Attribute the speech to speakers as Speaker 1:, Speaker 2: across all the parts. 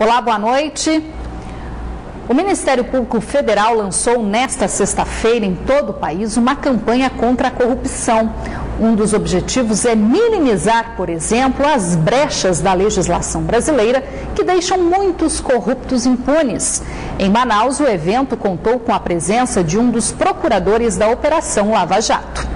Speaker 1: Olá, boa noite. O Ministério Público Federal lançou nesta sexta-feira em todo o país uma campanha contra a corrupção. Um dos objetivos é minimizar, por exemplo, as brechas da legislação brasileira que deixam muitos corruptos impunes. Em Manaus, o evento contou com a presença de um dos procuradores da Operação Lava Jato.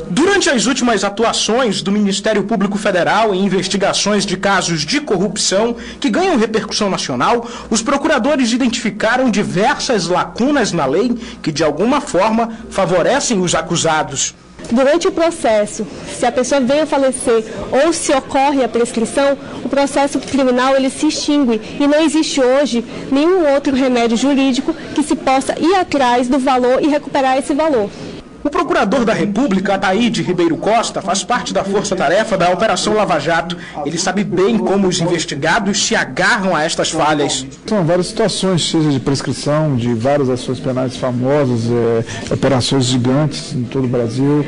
Speaker 2: Durante as últimas atuações do Ministério Público Federal em investigações de casos de corrupção que ganham repercussão nacional, os procuradores identificaram diversas lacunas na lei que, de alguma forma, favorecem os acusados.
Speaker 3: Durante o processo, se a pessoa veio a falecer ou se ocorre a prescrição, o processo criminal ele se extingue e não existe hoje nenhum outro remédio jurídico que se possa ir atrás do valor e recuperar esse valor.
Speaker 2: O procurador da República, Ataíde Ribeiro Costa, faz parte da força-tarefa da Operação Lava Jato. Ele sabe bem como os investigados se agarram a estas falhas.
Speaker 4: São várias situações, seja de prescrição, de várias ações penais famosas, operações gigantes em todo o Brasil.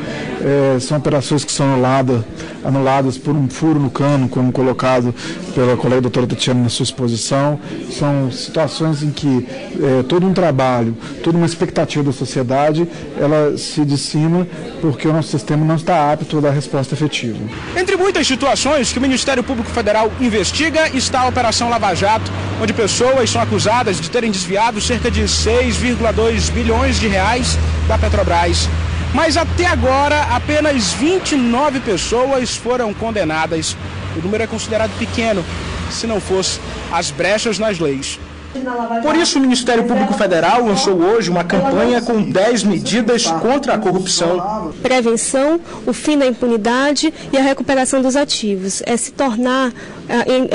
Speaker 4: São operações que são anuladas por um furo no cano, como colocado pela colega doutora Tatiana na sua exposição. São situações em que todo um trabalho, toda uma expectativa da sociedade, ela se de cima, porque o nosso sistema não está apto a dar resposta efetiva.
Speaker 2: Entre muitas situações que o Ministério Público Federal investiga está a Operação Lava Jato, onde pessoas são acusadas de terem desviado cerca de 6,2 bilhões de reais da Petrobras. Mas até agora, apenas 29 pessoas foram condenadas. O número é considerado pequeno, se não fosse as brechas nas leis. Por isso, o Ministério Público Federal lançou hoje uma campanha com 10 medidas contra a corrupção.
Speaker 3: Prevenção, o fim da impunidade e a recuperação dos ativos.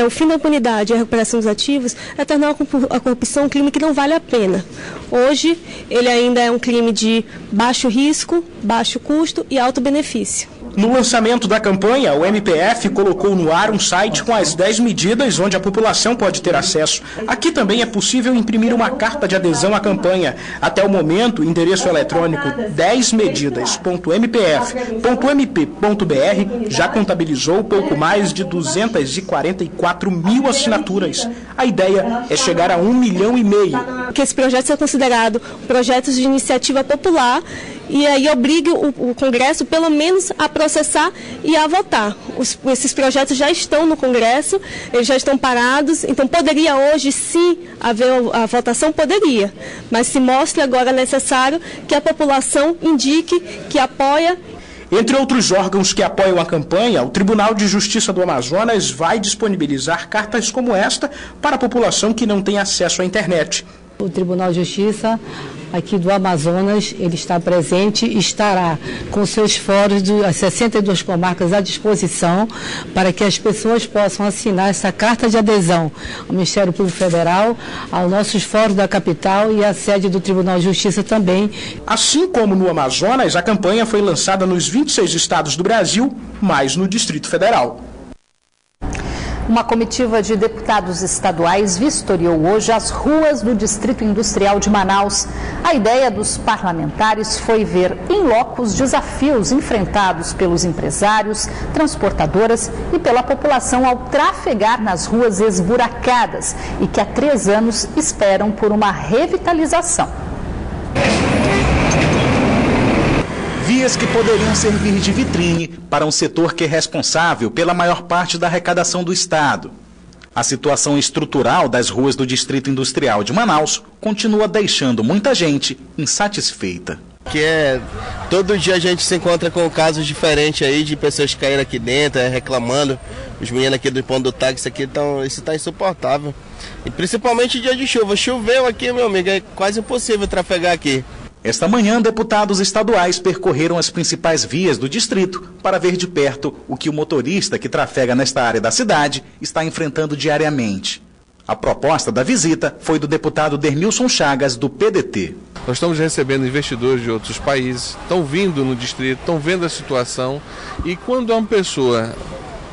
Speaker 3: O fim da impunidade e a recuperação dos ativos é tornar a corrupção um crime que não vale a pena. Hoje, ele ainda é um crime de baixo risco, baixo custo e alto benefício.
Speaker 2: No lançamento da campanha, o MPF colocou no ar um site com as 10 medidas onde a população pode ter acesso. Aqui também é possível imprimir uma carta de adesão à campanha. Até o momento, o endereço eletrônico 10medidas.mpf.mp.br já contabilizou pouco mais de 244 mil assinaturas. A ideia é chegar a 1,5 milhão.
Speaker 3: Que esse projeto seja considerado projetos de iniciativa popular e aí obrigue o Congresso, pelo menos, a processar e a votar. Esses projetos já estão no Congresso, eles já estão parados, então poderia hoje, sim, haver a votação? Poderia, mas se mostre agora necessário que a população indique que apoia.
Speaker 2: Entre outros órgãos que apoiam a campanha, o Tribunal de Justiça do Amazonas vai disponibilizar cartas como esta para a população que não tem acesso à internet.
Speaker 5: O Tribunal de Justiça aqui do Amazonas, ele está presente e estará com seus fóruns das 62 comarcas à disposição para que as pessoas possam assinar essa carta de adesão ao Ministério Público Federal, aos nossos fóruns da capital e à sede do Tribunal de Justiça também.
Speaker 2: Assim como no Amazonas, a campanha foi lançada nos 26 estados do Brasil, mais no Distrito Federal.
Speaker 1: Uma comitiva de deputados estaduais vistoriou hoje as ruas do Distrito Industrial de Manaus. A ideia dos parlamentares foi ver em loco os desafios enfrentados pelos empresários, transportadoras e pela população ao trafegar nas ruas esburacadas e que há 3 anos esperam por uma revitalização.
Speaker 6: Vias que poderiam servir de vitrine para um setor que é responsável pela maior parte da arrecadação do Estado. A situação estrutural das ruas do Distrito Industrial de Manaus continua deixando muita gente insatisfeita.
Speaker 7: Todo dia a gente se encontra com casos diferentes aí de pessoas que caíram aqui dentro, reclamando. Os meninos aqui do ponto do táxi aqui isso está insuportável. E principalmente dia de chuva. Choveu aqui, meu amigo, é quase impossível trafegar aqui.
Speaker 6: Esta manhã, deputados estaduais percorreram as principais vias do distrito para ver de perto o que o motorista que trafega nesta área da cidade está enfrentando diariamente. A proposta da visita foi do deputado Dermilson Chagas, do PDT.
Speaker 8: Nós estamos recebendo investidores de outros países, estão vindo no distrito, estão vendo a situação e quando uma pessoa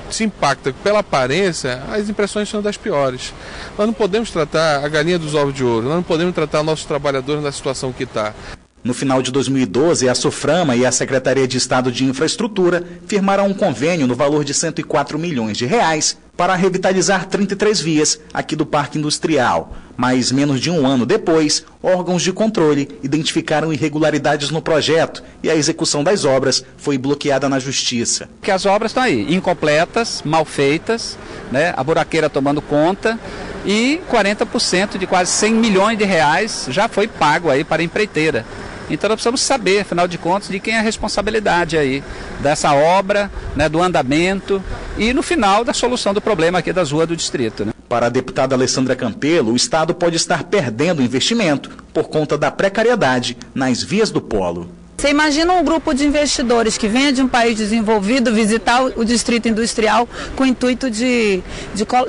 Speaker 8: se impacta pela aparência, as impressões são das piores. Nós não podemos tratar a galinha dos ovos de ouro, nós não podemos tratar nossos trabalhadores na situação que está.
Speaker 6: No final de 2012, a Suframa e a Secretaria de Estado de Infraestrutura firmaram um convênio no valor de R$104 milhões para revitalizar 33 vias aqui do Parque Industrial. Mas menos de um ano depois, órgãos de controle identificaram irregularidades no projeto e a execução das obras foi bloqueada na Justiça.
Speaker 9: Porque as obras estão aí, incompletas, mal feitas, né? A buraqueira tomando conta e 40% de quase R$100 milhões já foi pago aí para a empreiteira. Então nós precisamos saber, afinal de contas, de quem é a responsabilidade aí dessa obra, né, do andamento e no final da solução do problema aqui das ruas do distrito, né?
Speaker 6: Para a deputada Alessandra Campelo, o Estado pode estar perdendo investimento por conta da precariedade nas vias do polo.
Speaker 10: Você imagina um grupo de investidores que venha de um país desenvolvido visitar o distrito industrial com o intuito de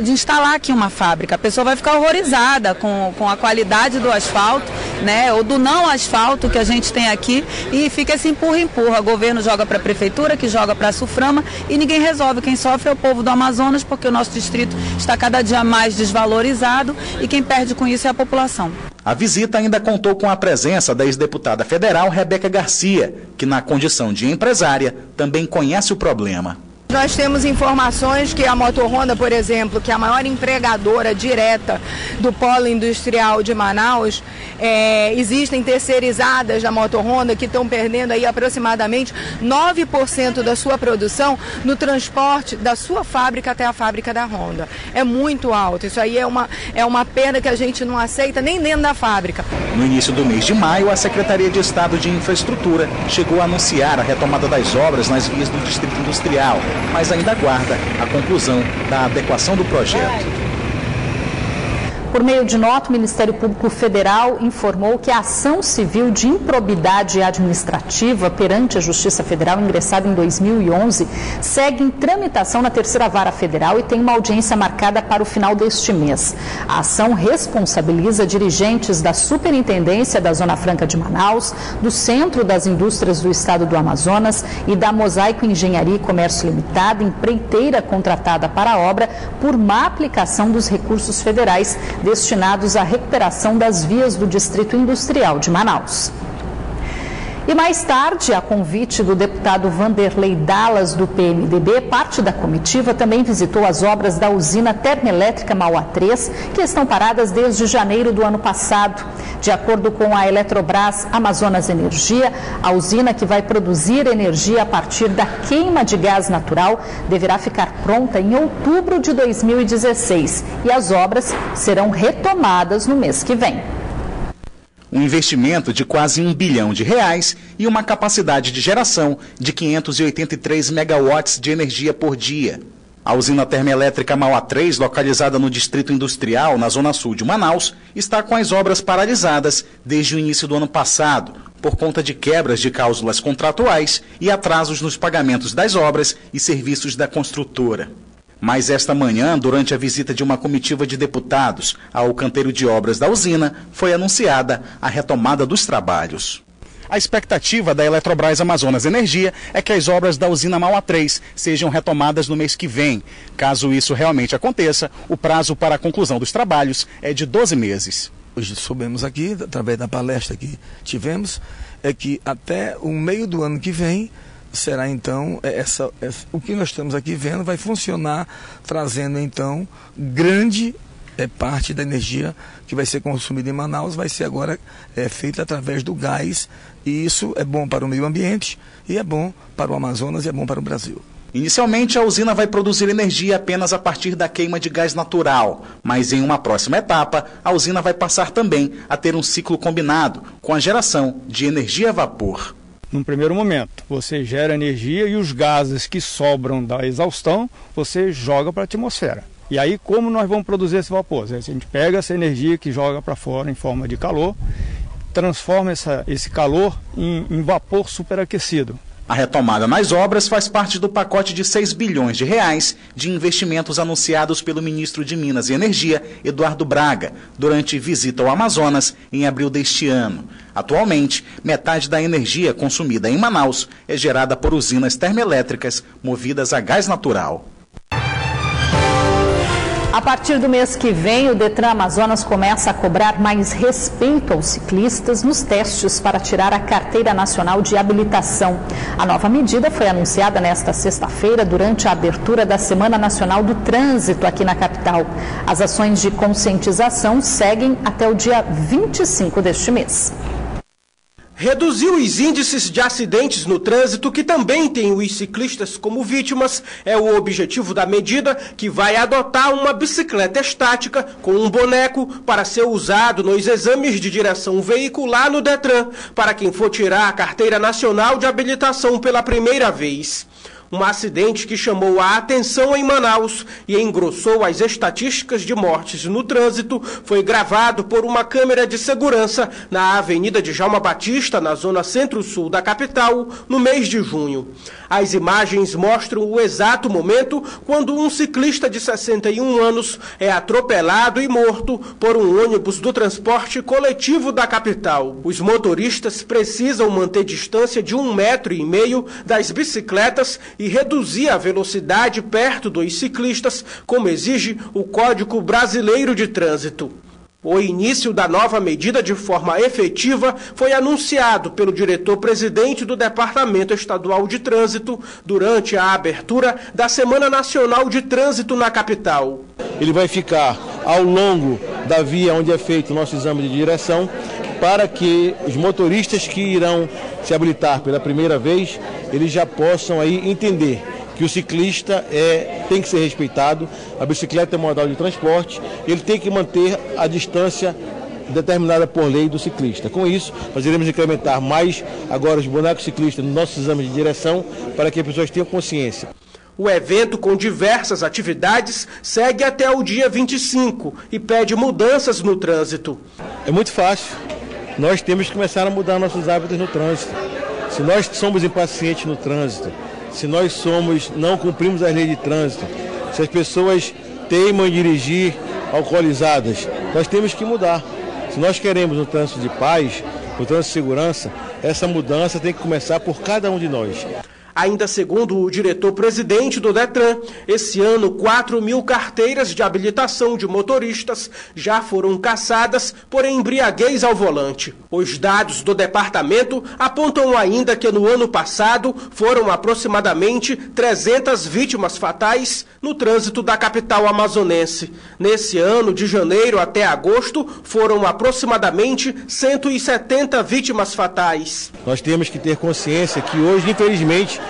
Speaker 10: instalar aqui uma fábrica. A pessoa vai ficar horrorizada com a qualidade do asfalto, né, ou do não asfalto que a gente tem aqui, e fica esse empurra-empurra. O governo joga para a prefeitura, que joga para a Suframa, e ninguém resolve. Quem sofre é o povo do Amazonas, porque o nosso distrito está cada dia mais desvalorizado e quem perde com isso é a população.
Speaker 6: A visita ainda contou com a presença da ex-deputada federal Rebeca Garcia, que na condição de empresária também conhece o problema.
Speaker 11: Nós temos informações que a Motor Honda, por exemplo, que é a maior empregadora direta do polo industrial de Manaus, existem terceirizadas da Motor Honda que estão perdendo aí aproximadamente 9% da sua produção no transporte da sua fábrica até a fábrica da Honda. É muito alto, isso aí é uma pena que a gente não aceita nem dentro da fábrica.
Speaker 6: No início do mês de maio, a Secretaria de Estado de Infraestrutura chegou a anunciar a retomada das obras nas vias do Distrito Industrial, mas ainda aguarda a conclusão da adequação do projeto.
Speaker 1: Por meio de nota, o Ministério Público Federal informou que a ação civil de improbidade administrativa perante a Justiça Federal, ingressada em 2011, segue em tramitação na Terceira Vara Federal e tem uma audiência marcada para o final deste mês. A ação responsabiliza dirigentes da Superintendência da Zona Franca de Manaus, do Centro das Indústrias do Estado do Amazonas e da Mosaico Engenharia e Comércio Limitada, empreiteira contratada para a obra, por má aplicação dos recursos federais destinados à recuperação das vias do Distrito Industrial de Manaus. E mais tarde, a convite do deputado Vanderlei Dallas, do PMDB, parte da comitiva também visitou as obras da usina termoelétrica Mauá 3, que estão paradas desde janeiro do ano passado. De acordo com a Eletrobras Amazonas Energia, a usina, que vai produzir energia a partir da queima de gás natural, deverá ficar pronta em outubro de 2016 e as obras serão retomadas no mês que vem.
Speaker 6: Um investimento de quase R$1 bilhão e uma capacidade de geração de 583 megawatts de energia por dia. A usina termoelétrica Mauá 3, localizada no Distrito Industrial, na zona sul de Manaus, está com as obras paralisadas desde o início do ano passado, por conta de quebras de cláusulas contratuais e atrasos nos pagamentos das obras e serviços da construtora. Mas esta manhã, durante a visita de uma comitiva de deputados ao canteiro de obras da usina, foi anunciada a retomada dos trabalhos. A expectativa da Eletrobras Amazonas Energia é que as obras da usina Mauá 3 sejam retomadas no mês que vem. Caso isso realmente aconteça, o prazo para a conclusão dos trabalhos é de 12 meses.
Speaker 12: Hoje soubemos aqui, através da palestra que tivemos, é que até o meio do ano que vem, será então, o que nós estamos aqui vendo vai funcionar, trazendo então grande parte da energia que vai ser consumida em Manaus, vai ser agora feita através do gás, e isso é bom para o meio ambiente, e é bom para o Amazonas, e é bom para o Brasil.
Speaker 6: Inicialmente, a usina vai produzir energia apenas a partir da queima de gás natural, mas em uma próxima etapa, a usina vai passar também a ter um ciclo combinado com a geração de energia a vapor.
Speaker 13: Num primeiro momento, você gera energia e os gases que sobram da exaustão, você joga para a atmosfera. E aí, como nós vamos produzir esse vapor? A gente pega essa energia que joga para fora em forma de calor, transforma esse calor em vapor superaquecido.
Speaker 6: A retomada nas obras faz parte do pacote de R$6 bilhões de investimentos anunciados pelo ministro de Minas e Energia, Eduardo Braga, durante visita ao Amazonas em abril deste ano. Atualmente, metade da energia consumida em Manaus é gerada por usinas termoelétricas movidas a gás natural.
Speaker 1: A partir do mês que vem, o Detran Amazonas começa a cobrar mais respeito aos ciclistas nos testes para tirar a Carteira Nacional de Habilitação. A nova medida foi anunciada nesta sexta-feira durante a abertura da Semana Nacional do Trânsito aqui na capital. As ações de conscientização seguem até o dia 25 deste mês.
Speaker 14: Reduzir os índices de acidentes no trânsito, que também tem os ciclistas como vítimas, é o objetivo da medida, que vai adotar uma bicicleta estática com um boneco para ser usado nos exames de direção veicular no Detran, para quem for tirar a Carteira Nacional de Habilitação pela primeira vez. Um acidente que chamou a atenção em Manaus e engrossou as estatísticas de mortes no trânsito foi gravado por uma câmera de segurança na Avenida Djalma Batista, na zona centro-sul da capital, no mês de junho. As imagens mostram o exato momento quando um ciclista de 61 anos é atropelado e morto por um ônibus do transporte coletivo da capital. Os motoristas precisam manter distância de 1,5 metro das bicicletas e reduzir a velocidade perto dos ciclistas, como exige o Código Brasileiro de Trânsito. O início da nova medida de forma efetiva foi anunciado pelo diretor-presidente do Departamento Estadual de Trânsito durante a abertura da Semana Nacional de Trânsito na capital.
Speaker 15: Ele vai ficar ao longo da via onde é feito o nosso exame de direção, para que os motoristas que irão se habilitar pela primeira vez, eles já possam aí entender que o ciclista tem que ser respeitado, a bicicleta é um modal de transporte, ele tem que manter a distância determinada por lei do ciclista. Com isso, nós iremos incrementar mais agora os bonecos ciclistas nos nossos exames de direção, para que as pessoas tenham consciência.
Speaker 14: O evento, com diversas atividades, segue até o dia 25 e pede mudanças no trânsito.
Speaker 15: É muito fácil. Nós temos que começar a mudar nossos hábitos no trânsito. Se nós somos impacientes no trânsito, se nós não cumprimos as leis de trânsito, se as pessoas teimam em dirigir alcoolizadas, nós temos que mudar. Se nós queremos um trânsito de paz, um trânsito de segurança, essa mudança tem que começar por cada um de nós.
Speaker 14: Ainda segundo o diretor-presidente do Detran, esse ano 4.000 carteiras de habilitação de motoristas já foram cassadas por embriaguez ao volante. Os dados do departamento apontam ainda que no ano passado foram aproximadamente 300 vítimas fatais no trânsito da capital amazonense. Nesse ano, de janeiro até agosto, foram aproximadamente 170 vítimas fatais.
Speaker 15: Nós temos que ter consciência que hoje, infelizmente,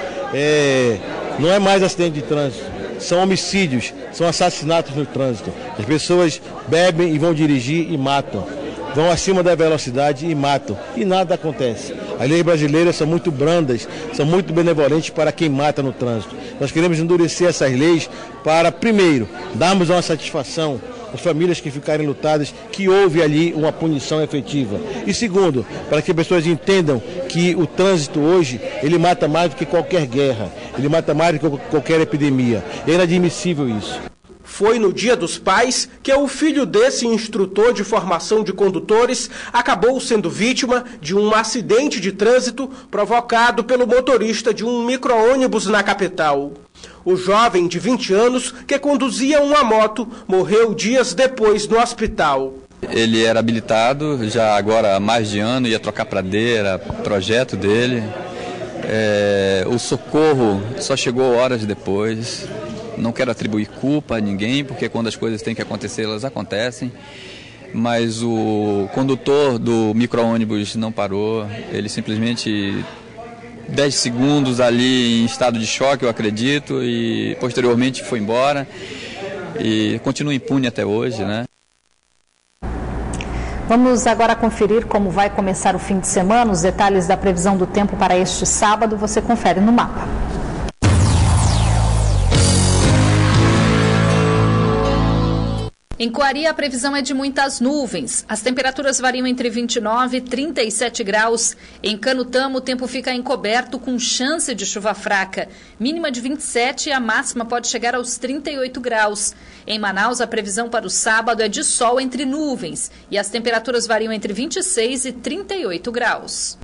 Speaker 15: não é mais acidente de trânsito, são homicídios, são assassinatos no trânsito. As pessoas bebem e vão dirigir e matam, vão acima da velocidade e matam, e nada acontece. As leis brasileiras são muito brandas, são muito benevolentes para quem mata no trânsito. Nós queremos endurecer essas leis para, primeiro, darmos uma satisfação às famílias que ficarem lutadas, que houve ali uma punição efetiva. E segundo, para que as pessoas entendam que o trânsito hoje, ele mata mais do que qualquer guerra, ele mata mais do que qualquer epidemia. É inadmissível isso.
Speaker 14: Foi no Dia dos Pais que o filho desse instrutor de formação de condutores acabou sendo vítima de um acidente de trânsito provocado pelo motorista de um micro-ônibus na capital. O jovem de 20 anos, que conduzia uma moto, morreu dias depois no hospital.
Speaker 16: Ele era habilitado, já agora há mais de ano, ia trocar pradeira, projeto dele. O socorro só chegou horas depois. Não quero atribuir culpa a ninguém, porque quando as coisas têm que acontecer, elas acontecem. Mas o condutor do micro-ônibus não parou, ele simplesmente 10 segundos ali em estado de choque, eu acredito, e posteriormente foi embora e continua impune até hoje, né?
Speaker 1: Vamos agora conferir como vai começar o fim de semana. Os detalhes da previsão do tempo para este sábado você confere no mapa.
Speaker 17: Em Coari, a previsão é de muitas nuvens. As temperaturas variam entre 29 e 37 graus. Em Canutama, o tempo fica encoberto com chance de chuva fraca. Mínima de 27 e a máxima pode chegar aos 38 graus. Em Manaus, a previsão para o sábado é de sol entre nuvens. E as temperaturas variam entre 26 e 38 graus.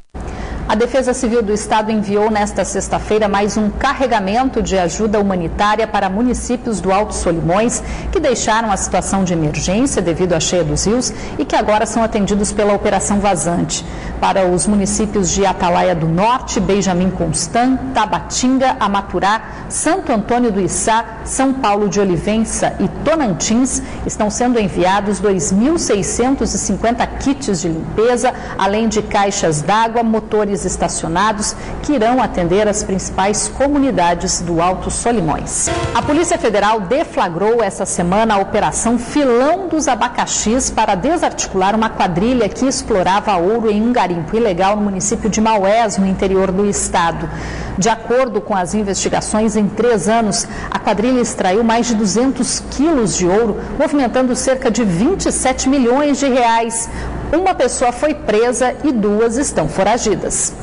Speaker 1: A Defesa Civil do Estado enviou nesta sexta-feira mais um carregamento de ajuda humanitária para municípios do Alto Solimões que deixaram a situação de emergência devido à cheia dos rios e que agora são atendidos pela Operação Vazante. Para os municípios de Atalaia do Norte, Benjamin Constant, Tabatinga, Amaturá, Santo Antônio do Içá, São Paulo de Olivença e Tonantins, estão sendo enviados 2.650 kits de limpeza, além de caixas d'água, motores estacionados que irão atender as principais comunidades do Alto Solimões. A Polícia Federal deflagrou essa semana a Operação Filão dos Abacaxis para desarticular uma quadrilha que explorava ouro em um garimpo ilegal no município de Maués, no interior do estado. De acordo com as investigações, em 3 anos, a quadrilha extraiu mais de 200 quilos de ouro, movimentando cerca de 27 milhões de reais. Uma pessoa foi presa e 2 estão foragidas.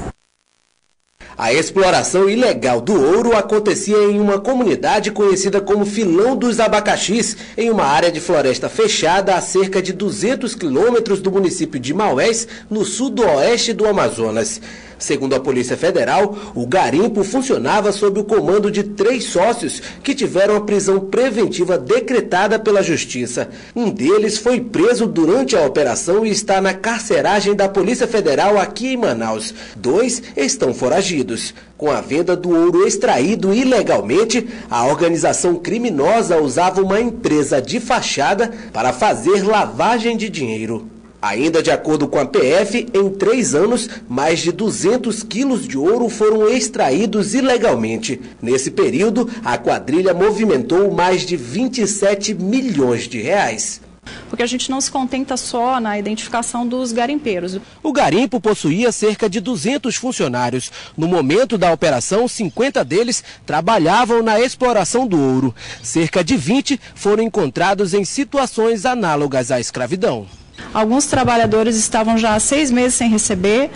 Speaker 18: A exploração ilegal do ouro acontecia em uma comunidade conhecida como Filão dos Abacaxis, em uma área de floresta fechada a cerca de 200 quilômetros do município de Maués, no sudoeste do Amazonas. Segundo a Polícia Federal, o garimpo funcionava sob o comando de 3 sócios que tiveram a prisão preventiva decretada pela Justiça. Um deles foi preso durante a operação e está na carceragem da Polícia Federal aqui em Manaus. 2 estão foragidos. Com a venda do ouro extraído ilegalmente, a organização criminosa usava uma empresa de fachada para fazer lavagem de dinheiro. Ainda de acordo com a PF, em 3 anos, mais de 200 quilos de ouro foram extraídos ilegalmente. Nesse período, a quadrilha movimentou mais de 27 milhões de reais.
Speaker 19: Porque a gente não se contenta só na identificação dos garimpeiros.
Speaker 18: O garimpo possuía cerca de 200 funcionários. No momento da operação, 50 deles trabalhavam na exploração do ouro. Cerca de 20 foram encontrados em situações análogas à escravidão.
Speaker 19: Alguns trabalhadores estavam já há 6 meses sem receber,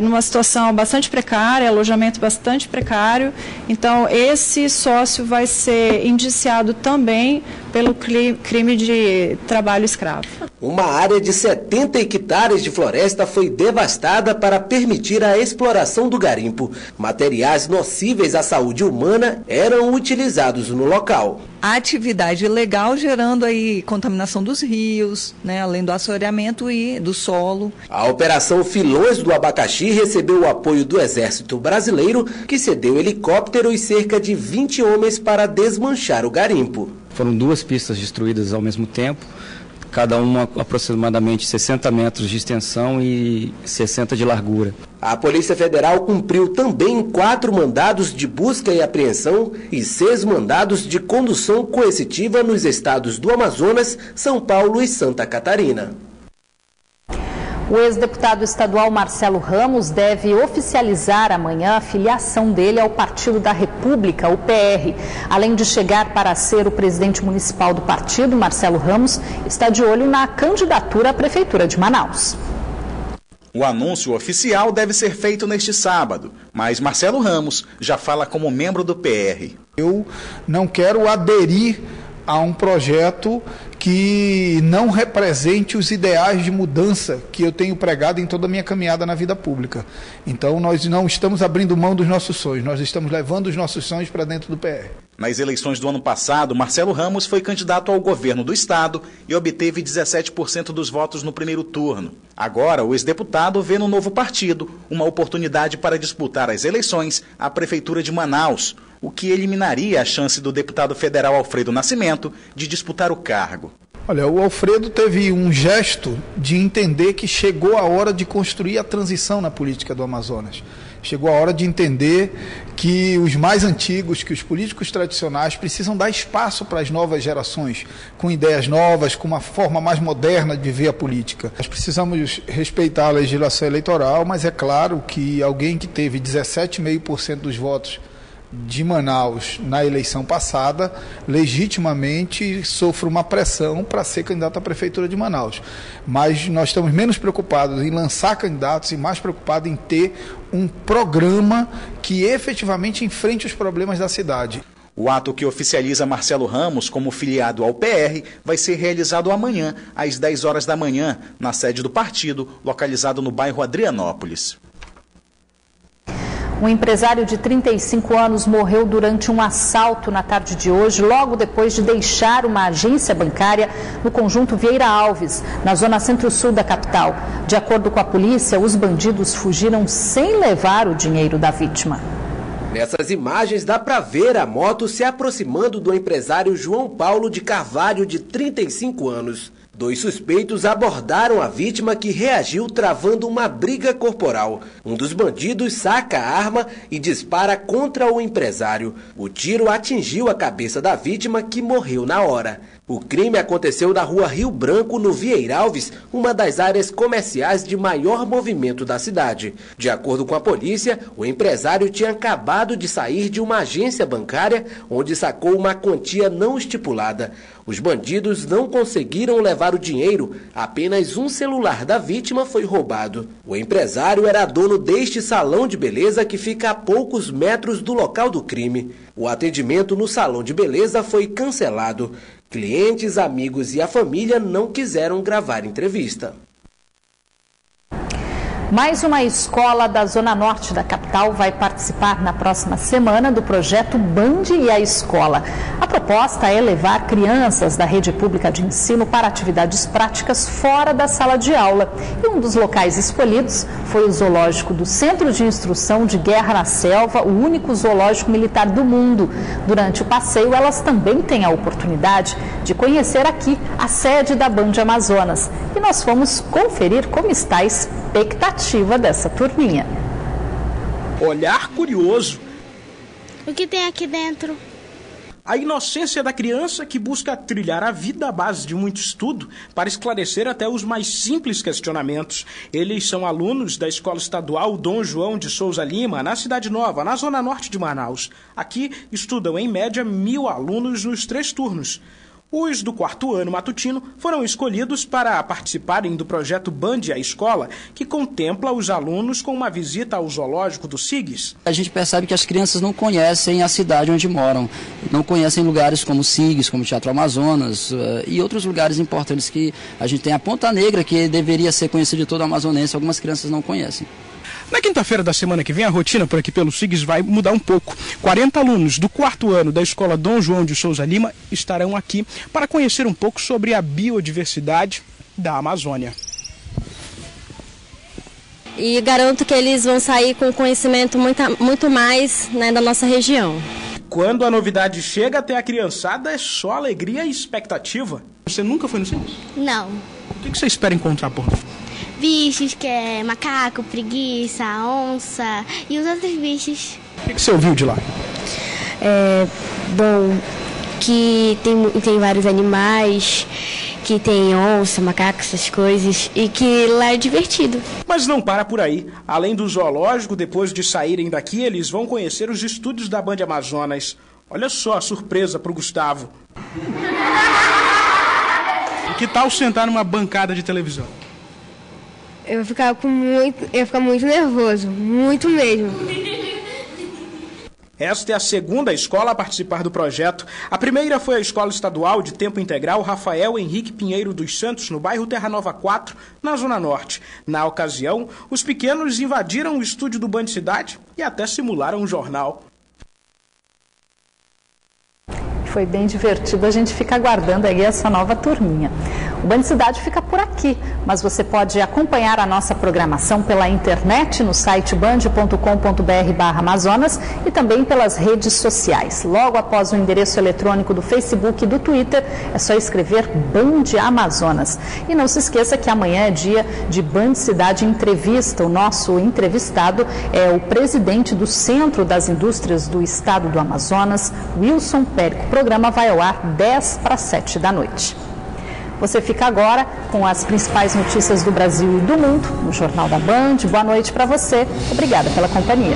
Speaker 19: numa situação bastante precária, alojamento bastante precário. Então, esse sócio vai ser indiciado também pelo crime de trabalho escravo.
Speaker 18: Uma área de 70 hectares de floresta foi devastada para permitir a exploração do garimpo. Materiais nocíveis à saúde humana eram utilizados no local.
Speaker 20: A atividade ilegal gerando aí contaminação dos rios, né, além do assoreamento e do solo.
Speaker 18: A Operação Filões do Abacaxi recebeu o apoio do Exército Brasileiro, que cedeu helicóptero e cerca de 20 homens para desmanchar o garimpo.
Speaker 21: Foram 2 pistas destruídas ao mesmo tempo, cada uma aproximadamente 60 metros de extensão e 60 de largura.
Speaker 18: A Polícia Federal cumpriu também 4 mandados de busca e apreensão e 6 mandados de condução coercitiva nos estados do Amazonas, São Paulo e Santa Catarina.
Speaker 1: O ex-deputado estadual Marcelo Ramos deve oficializar amanhã a filiação dele ao Partido da República, o PR. Além de chegar para ser o presidente municipal do partido, Marcelo Ramos está de olho na candidatura à Prefeitura de Manaus.
Speaker 6: O anúncio oficial deve ser feito neste sábado, mas Marcelo Ramos já fala como membro do PR.
Speaker 4: Eu não quero aderir a um projeto que não represente os ideais de mudança que eu tenho pregado em toda a minha caminhada na vida pública. Então nós não estamos abrindo mão dos nossos sonhos, nós estamos levando os nossos sonhos para dentro do PR.
Speaker 6: Nas eleições do ano passado, Marcelo Ramos foi candidato ao governo do estado e obteve 17% dos votos no primeiro turno. Agora, o ex-deputado vê no novo partido uma oportunidade para disputar as eleições à Prefeitura de Manaus, o que eliminaria a chance do deputado federal Alfredo Nascimento de disputar o cargo.
Speaker 4: Olha, o Alfredo teve um gesto de entender que chegou a hora de construir a transição na política do Amazonas. Chegou a hora de entender que os mais antigos, que os políticos tradicionais precisam dar espaço para as novas gerações, com ideias novas, com uma forma mais moderna de ver a política. Nós precisamos respeitar a legislação eleitoral, mas é claro que alguém que teve 17,5% dos votos de Manaus na eleição passada, legitimamente sofre uma pressão para ser candidato à Prefeitura de Manaus. Mas nós estamos menos preocupados em lançar candidatos e mais preocupados em ter um programa que efetivamente enfrente os problemas da cidade.
Speaker 6: O ato que oficializa Marcelo Ramos como filiado ao PR vai ser realizado amanhã, às 10 horas da manhã, na sede do partido, localizado no bairro Adrianópolis.
Speaker 1: Um empresário de 35 anos morreu durante um assalto na tarde de hoje, logo depois de deixar uma agência bancária no conjunto Vieira Alves, na zona centro-sul da capital. De acordo com a polícia, os bandidos fugiram sem levar o dinheiro da vítima.
Speaker 18: Nessas imagens dá para ver a moto se aproximando do empresário João Paulo de Carvalho, de 35 anos. 2 suspeitos abordaram a vítima, que reagiu travando uma briga corporal. Um dos bandidos saca a arma e dispara contra o empresário. O tiro atingiu a cabeça da vítima, que morreu na hora. O crime aconteceu na rua Rio Branco, no Vieira Alves, uma das áreas comerciais de maior movimento da cidade. De acordo com a polícia, o empresário tinha acabado de sair de uma agência bancária, onde sacou uma quantia não estipulada. Os bandidos não conseguiram levar o dinheiro, apenas um celular da vítima foi roubado. O empresário era dono deste salão de beleza, que fica a poucos metros do local do crime. O atendimento no salão de beleza foi cancelado. Clientes, amigos e a família não quiseram gravar entrevista.
Speaker 1: Mais uma escola da Zona Norte da capital vai participar na próxima semana do projeto Band e a Escola. A proposta é levar crianças da rede pública de ensino para atividades práticas fora da sala de aula. E um dos locais escolhidos foi o zoológico do Centro de Instrução de Guerra na Selva, o único zoológico militar do mundo. Durante o passeio, elas também têm a oportunidade de conhecer aqui a sede da Band Amazonas. E nós fomos conferir como está a expectativa dessa turminha.
Speaker 2: Olhar curioso.
Speaker 3: O que tem aqui dentro?
Speaker 2: A inocência da criança, que busca trilhar a vida à base de muito estudo para esclarecer até os mais simples questionamentos. Eles são alunos da Escola Estadual Dom João de Souza Lima, na Cidade Nova, na Zona Norte de Manaus. Aqui estudam em média 1.000 alunos nos 3 turnos. Os do 4º ano matutino foram escolhidos para participarem do projeto Band e a Escola, que contempla os alunos com uma visita ao zoológico do SIGS.
Speaker 22: A gente percebe que as crianças não conhecem a cidade onde moram, não conhecem lugares como o SIGS, como o Teatro Amazonas e outros lugares importantes que a gente tem. A Ponta Negra, que deveria ser conhecida de todo o amazonense, algumas crianças não conhecem.
Speaker 2: Na quinta-feira da semana que vem, a rotina por aqui pelo SIGS vai mudar um pouco. 40 alunos do 4º ano da Escola Dom João de Souza Lima estarão aqui para conhecer um pouco sobre a biodiversidade da Amazônia.
Speaker 3: E garanto que eles vão sair com conhecimento muito mais, né, da nossa região.
Speaker 2: Quando a novidade chega até a criançada, é só alegria e expectativa. Você nunca foi no SIGS?
Speaker 3: Não.
Speaker 2: O que você espera encontrar por lá?
Speaker 3: Bichos, que é macaco, preguiça, onça e os outros bichos.
Speaker 2: O que você ouviu de lá?
Speaker 3: Bom, que tem vários animais, que tem onça, macaco, essas coisas, e que lá é divertido.
Speaker 2: Mas não para por aí. Além do zoológico, depois de saírem daqui, eles vão conhecer os estúdios da Band Amazonas. Olha só a surpresa pro Gustavo. E que tal sentar numa bancada de televisão?
Speaker 3: Eu ia ficar muito nervoso, muito mesmo.
Speaker 2: Esta é a 2ª escola a participar do projeto. A primeira foi a Escola Estadual de Tempo Integral Rafael Henrique Pinheiro dos Santos, no bairro Terra Nova 4, na Zona Norte. Na ocasião, os pequenos invadiram o estúdio do Band Cidade e até simularam um jornal.
Speaker 1: Foi bem divertido, a gente fica aguardando aí essa nova turminha. O Band Cidade fica por aqui, mas você pode acompanhar a nossa programação pela internet no site band.com.br/Amazonas e também pelas redes sociais. Logo após o endereço eletrônico do Facebook e do Twitter, é só escrever Band Amazonas. E não se esqueça que amanhã é dia de Band Cidade Entrevista. O nosso entrevistado é o presidente do Centro das Indústrias do Estado do Amazonas, Wilson Périco. O programa vai ao ar 6:50 da noite. Você fica agora com as principais notícias do Brasil e do mundo no Jornal da Band. Boa noite para você. Obrigada pela companhia.